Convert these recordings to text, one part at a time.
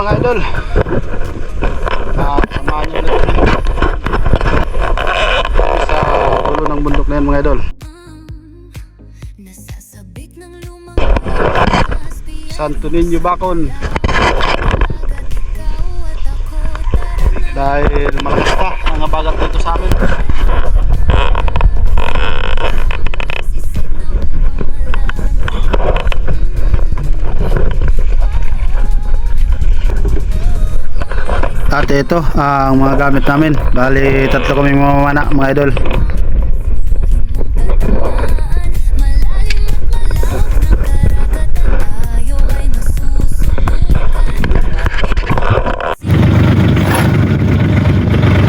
mga idol. Samahan nyo ulit kami sa dulo ng bundok na yan mga idol. Santo Niño Bacon. Dahil malakas pa ang habagat dito sa amin. At ito ang mga gamit namin. Bali tatlo kami mamamana mga idol.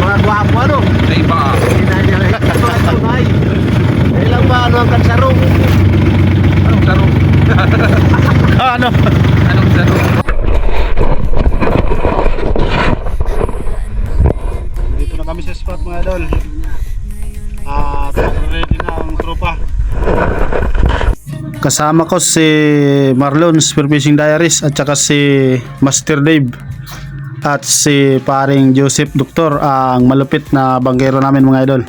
Mga guwapo ano? Iba. Ilang ba ano ang kansarong? Anong sarong? Ano? Anong sarong? Dito na kami sa spot mga idol. At ready na ang tropa. Kasama ko si Marlon Spearfishing Diaries at saka si Master Dave at si paring Joseph Doktor, ang malupit na banggero namin mga idol.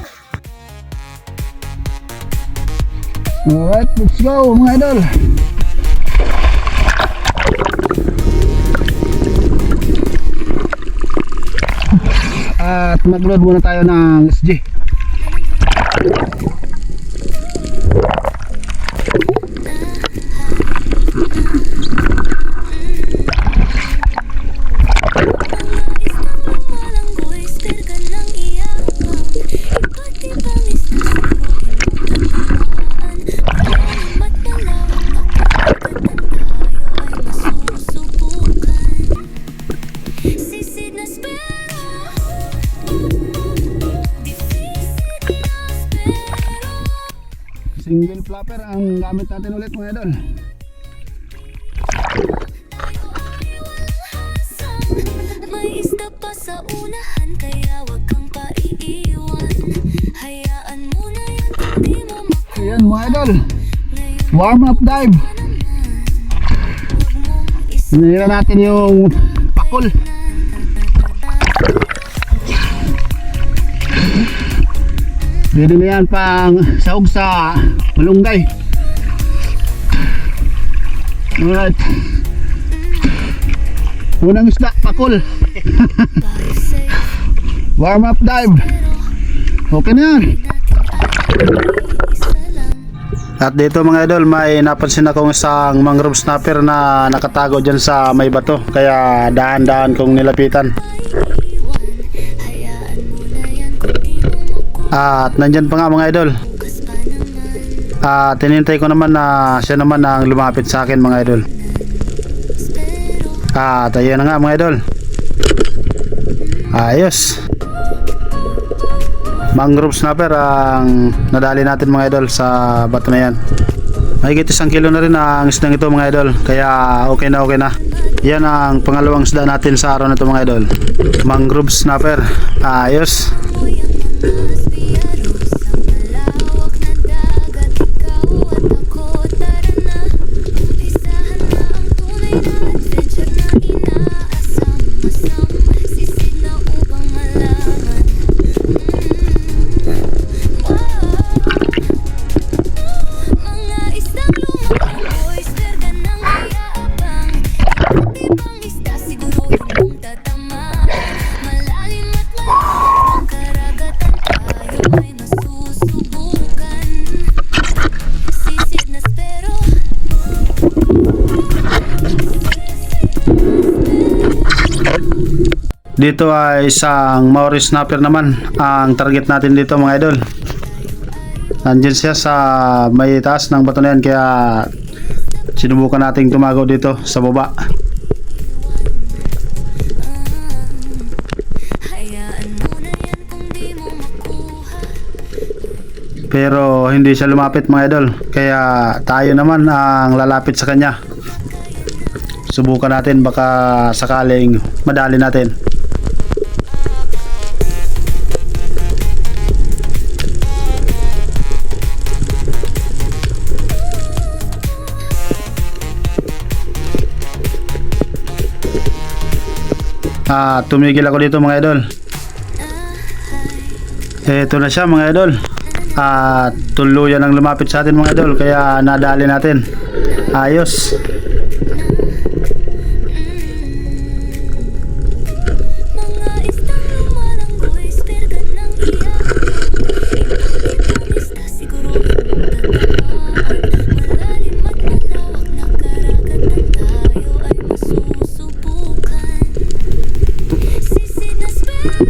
Alright, let's go mga idol. At mag-load muna tayo ng SG. Single flapper ang gamit natin ulit mga idol. May isda pa sa unahan, kaya wag kang paiiwan. Hayaan mo na yan, hindi mo makuha. Ayan mga idol, warm up dive. Sinira natin yung pakul. Pwede na yan pang sahog sa malunggay. Alright, unang isda, pakul. Warm up dive. Okay na yan. At dito mga idol, may napansin akong isang mangrove snapper na nakatago dyan sa may bato. Kaya dahan-dahan kong nilapitan. At nandyan pa nga mga idol. At tinintay ko naman na siya naman ang lumapit sa akin mga idol. At ayun na nga mga idol. Ayos. Mangrove snapper ang nadali natin mga idol sa bato na yan. Mahigit 1 kilo na rin ang isdang ito mga idol. Kaya okay na. Yan ang pangalawang isda natin sa araw na ito mga idol. Mangrove snapper. Ayos. Dito ay isang Maori snapper naman ang target natin dito mga idol. Nandiyan siya sa may taas ng bato na yan, kaya sinubukan nating tumagaw dito sa baba. Pero hindi siya lumapit mga idol, kaya tayo naman ang lalapit sa kanya. Subukan natin, baka sakaling madali natin. tumigil ako dito mga idol. Ito na siya mga idol. Tuluyan ang lumapit sa atin mga idol, kaya nadali natin. Ayos. Mga istang lumalanggoy, spirga ng iyak. Ibang isda siguro malalim at malawak na karagatan, tayo ay masusubukan. Sisid na spero,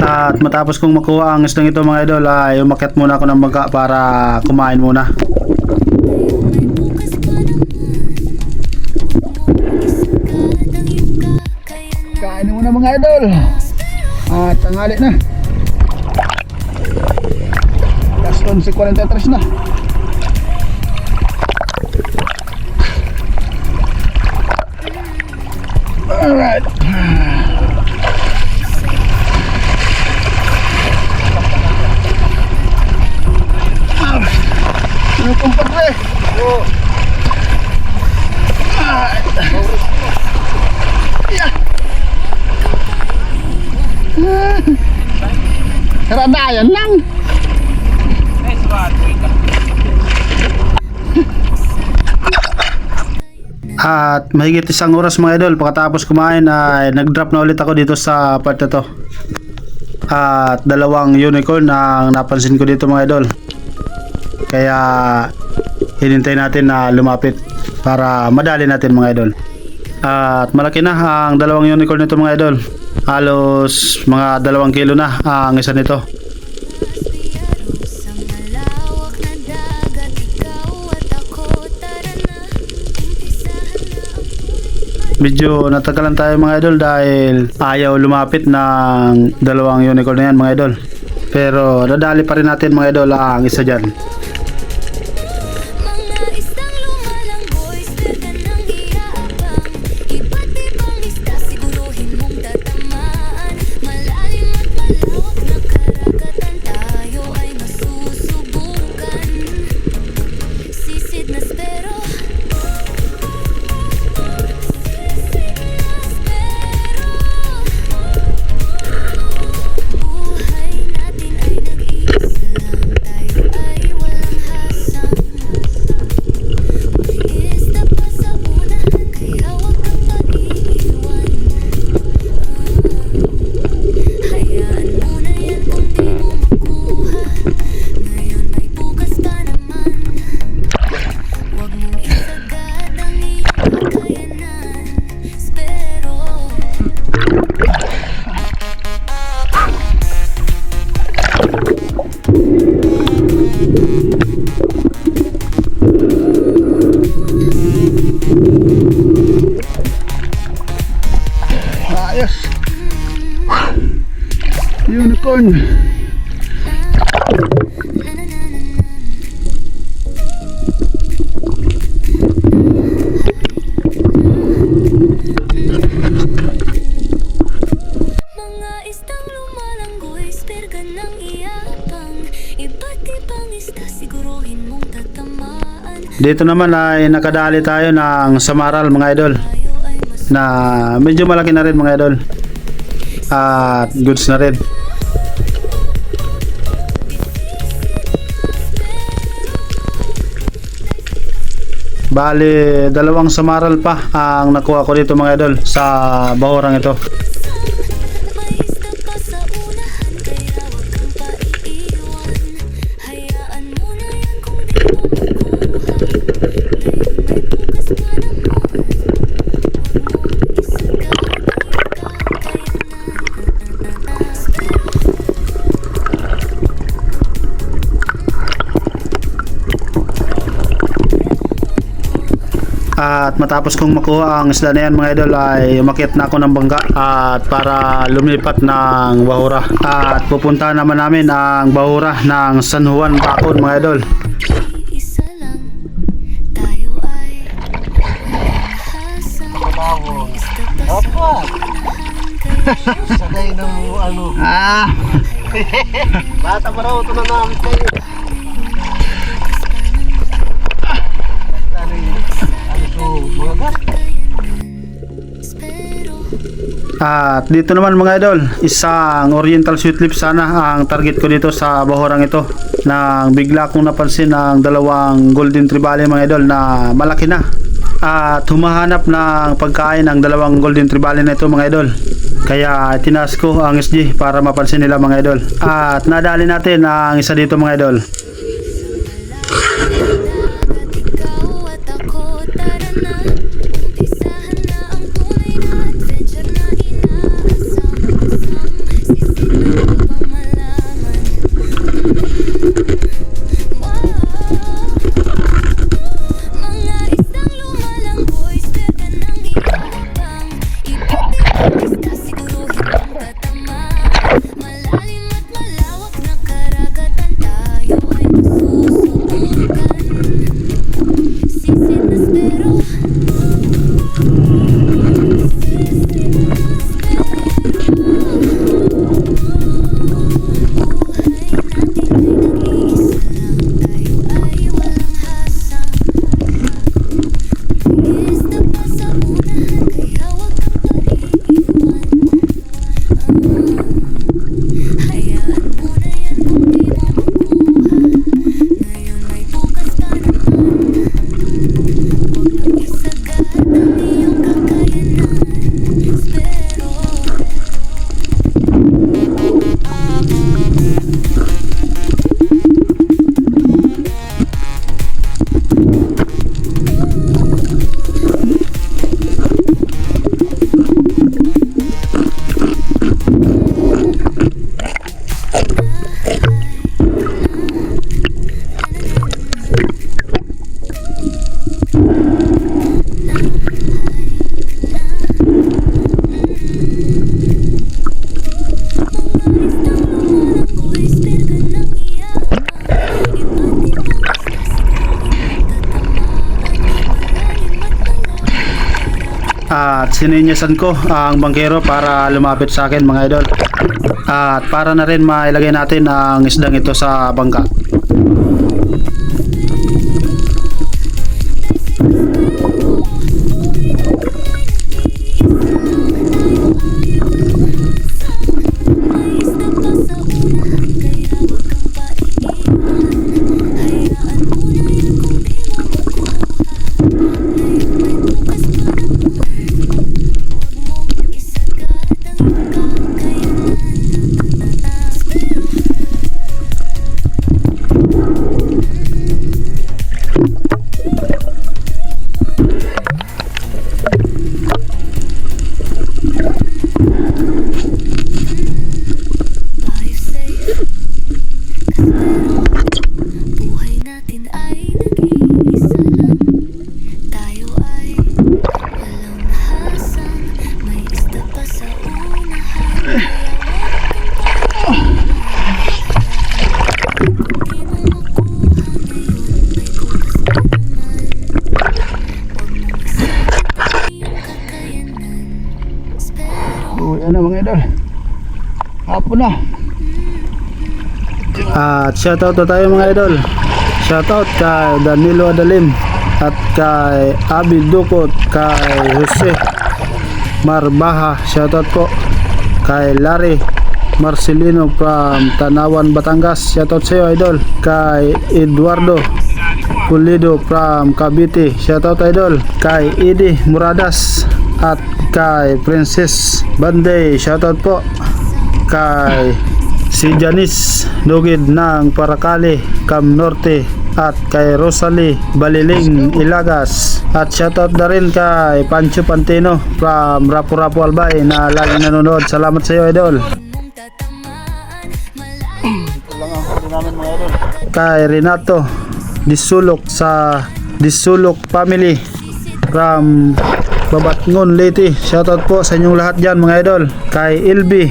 At matapos kong makuha ang isdang ito mga idol, ay umakyat muna ako ng bangka para kumain muna. Kain muna mga idol. Tanghali na. Last 11:43 na. Alright. Ano pong padre? Oo. Karadayan lang. At mahigit isang oras mga idol pagkatapos kumain ay nag-drop na ulit ako dito sa part na to. At dalawang unicorn ang napansin ko dito mga idol. Kaya hinintay natin na lumapit para madali natin mga idol. At malaki na ang dalawang unicorn nito mga idol. Halos mga 2 kilo na ang isa nito. sa malawak na dagat, ikaw at ako, tara na, umpisahan na ang tunay. Medyo natagalan tayo mga idol dahil ayaw lumapit ng dalawang unicorn na yan mga idol. Pero nadali pa rin natin mga idol ang isa dyan. Mga istang lumalanggoy, spirga ng iyaabang. Iba't ibang isda, siguruhin mong tatamaan. Malalim at malawak na karagatan, tayo ay masusubukan. Sisid na spero, buhay natin ay nag-iisa lang, tayo ay walang hasang. May isda pa sa unahan, kaya wag kang mag-iiwan. Hayaan mo na yan kung di mo makuha. Ngayon may bukas pa naman. Wag mong isagad ang iyong kakayanan. Spero. Ayos. Unicorn. Mga istang lumalanggoy, spirga ng iyabang. Iba't ibang isda, siguruhin mong tatamaan. Dito naman ay nakadali tayo ng samaral mga idol Tayo ay mas na medyo malaki na rin mga idol. At goods na rin. Bali, 2 samaral pa ang nakuha ko dito mga idol sa bahurang ito. may isda pa sa unahan, kaya wag kang paiiwan. Hayaan mo na yan kung di mo makuha. Ngayon may bukas pa naman. At matapos kong makuha ang isda na yan mga idol ay umakyat na ako ng bangka at para lumipat ng bahura. At pupunta naman namin ang bahura ng San Juan, Bacon mga idol. Isa lang, tayo ay walang hasang. May isda pa sa unahan, Sakay ng ano. Ah, Bata pa raw ito na namin kayo. Ano to, mga gas? At dito naman mga idol, isang oriental sweet lips sana ang target ko dito sa bahorang ito. Nang bigla kong napansin ang dalawang golden tribale mga idol na malaki na. At humahanap ng pagkain ang dalawang golden tribale na ito mga idol. Kaya tinaas ko ang SG para mapansin nila mga idol. At nadali natin ang isa dito mga idol. Ikaw at ako, tara na. Umpisahan na ang tunay na adventure na inaasam-asam. Sisigla ko bang malaman? Wow. Mga isang lumalangkoy, spare ka ng ihabang. Iba't ibang siguruhin ang tatama. Malalim at malawak na karagatan, tayo ay masusubukan. Sisid na spero. At sininyasan ko ang bangkero para lumapit sa akin mga idol. At para na rin mailagay natin ang isdang ito sa bangka. Buhay natin ay nag-iisa lang. Tayo ay walang nahasang. May isda pa sa unahan. Kaya wag kang uwi na mga idol. Hapon na. At shoutout na tayo mga idol. Shoutout kay Danilo Adalim at kay Abi Dukot, kay Jose Marbaha, shoutout po kay Larry Marcelino from Tanawan, Batangas, shoutout sa iyo idol. Kay Eduardo Pulido from Cavite, shoutout idol. Kay Eddie Muradas at kay Princess Banday, shoutout po. Kay si Janice Dugid ng Paracali, Cam Norte, at kay Rosalie Baliling Ilagas. At shoutout na rin kay Pancho Pantino from Rapu-Rapu Albay na laging nanonood. Salamat sa iyo idol. Kay Renato Disulok sa Disulok Family from Babatngon, Leyte, shoutout po sa inyong lahat dyan mga idol. Kay Ilby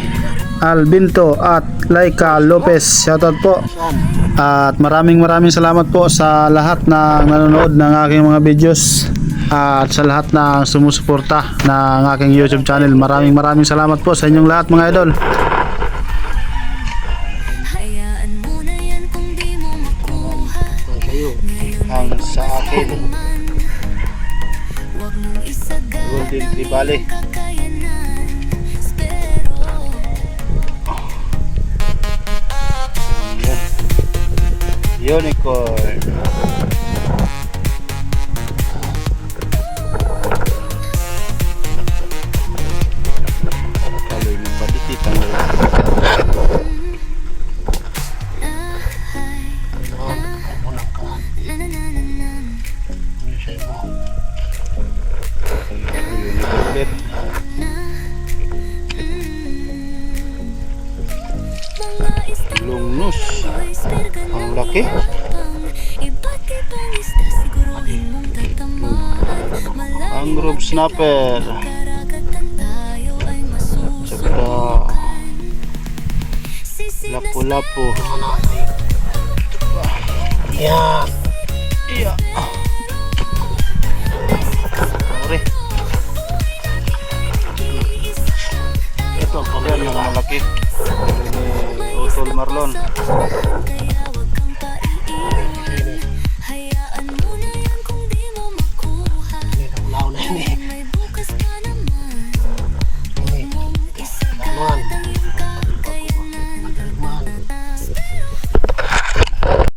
Albinto at Laika Lopez, shoutout po. At maraming salamat po sa lahat na nanonood ng aking mga videos. at sa lahat na sumusuporta ng aking YouTube channel. Maraming salamat po sa inyong lahat mga idol. Hayaan mo na yan kung di mo makuha. Sa'yo. Ngayon Ang sa akin. naman, huwag mong isagad Golden ang Tribale. iyong kakayanan. Pero Unicorn. Kaloy mo pa dikit ang Unicorn. mga isda Lungnos. Ang laki. Iba't ibang isda siguruhin mong tatamaan. Malayo Ang rope snapper. karagatan tayo ay Tsaka masusubukan. Sisid na lapu-lapu. Yan. Iya. Ore. Ito ang pagyan ng malaki. Ini Utol Marlon. sa